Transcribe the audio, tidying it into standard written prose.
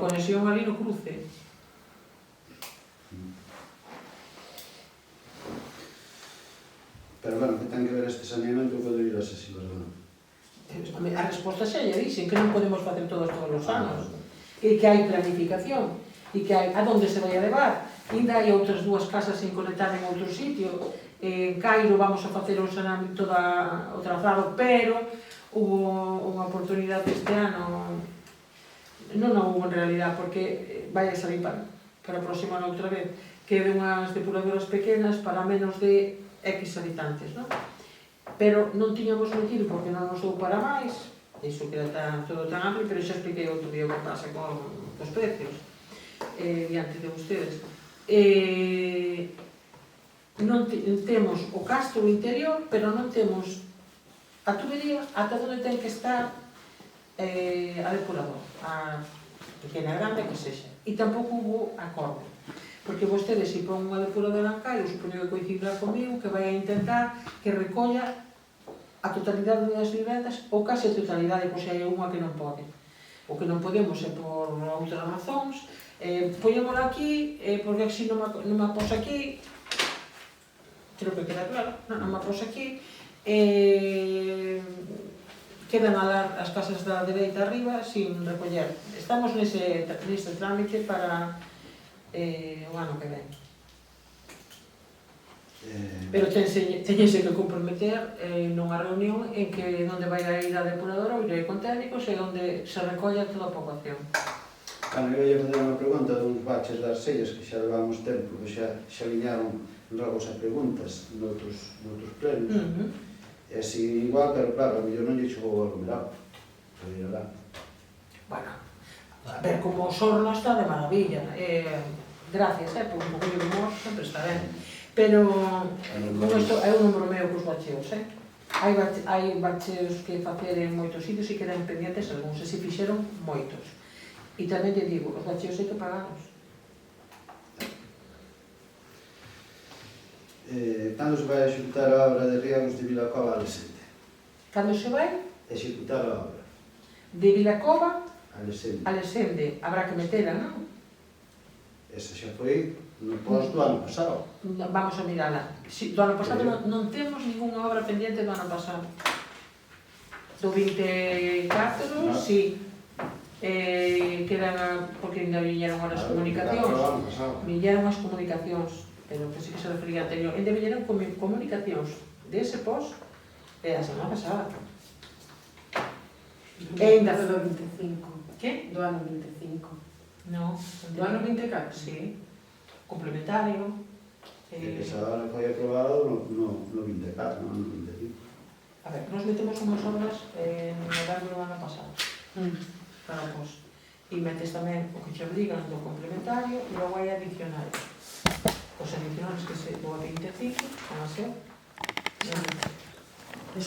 conexión ali no cruce. Pero bueno, que ten que ver este saneamento con ir as exivas, non? A resposta xa lle dixen, que non podemos facer todos os anos. E que hai planificación, e que hai a donde se vai a levar. Ainda hai outras dúas casas sin conectar en outro sitio. En Cairo vamos a facer o saneamento o trazado, pero hubo unha oportunidade este ano, non hubo en realidad, porque vai a salir para a próxima outra vez, que de unhas depuradoras pequenas para menos de X habitantes, non? Pero non tiñamos metido porque non nos dou para máis, iso que era todo tan amplio, pero xa expliquei outro día o que pasa con os precios diante de ustedes. Non temos o castro interior, pero non temos a tubería ata onde ten que estar a depuradora, a pequena, grande, que sexa. E tampouco hubo acordo, porque vostedes, se pon unha depuradora en Cairo, supoño que coincidirá comigo, que vai a intentar que recolla a totalidade das vivendas, ou case a totalidade, pois hai unha que non pode. O que non podemos é por outras razóns, poñémola aquí, porque así non me aposa aquí, creo que queda claro, non me aposa aquí, quedan as casas da dereita arriba sin recoller. Estamos neste trámite para o ano que ven. Pero teñense que comprometer nunha reunión en que onde vai a ir a depuradora, ou irei con técnicos, e onde se recolla toda a poboación. Cando eu ia fazer unha pregunta duns baches das sellas que xa levamos tempo, que xa liñaron rogos e preguntas noutros plenos. É así igual, pero claro, a mellor non lle chegou ao numerado. Bueno, a ver, como o Sorno está de maravilla. Gracias, por un poquinho de humor, sempre está ben. Pero isto é un número meu cos bacheos, hai bacheos que facer en moitos sitios e quedan pendientes algúns, e se fixeron moitos. E tamén te digo, os bacheos hai que pagalos. Cando se vai a executar a obra de riegos de Vilacova a Lesende? Cando se vai? Executar a obra. De Vilacova a Lesende. Habrá que metela, non? Esa xa foi no post do ano pasado. Vamos a mirala. Do ano pasado non temos ninguna obra pendiente do ano pasado. Do 24, sí. Quedan, porque ainda viñeron as comunicacións. Viñeron as comunicacións, pero que sí que se refería anterior. Ainda viñeron comunicacións de ese post a semana pasada. Ainda do 25. Que? Do ano 25. No. Do ano 24? Sí. Complementario. Esa obra foi aprobada no 24, non no 25. A ver, nos metemos unhas obras no novembro do ano pasado. Para o post. E metes tamén o que che obligan do complementario e logo hai adicionales. Os adicionales que se do 25 van a ser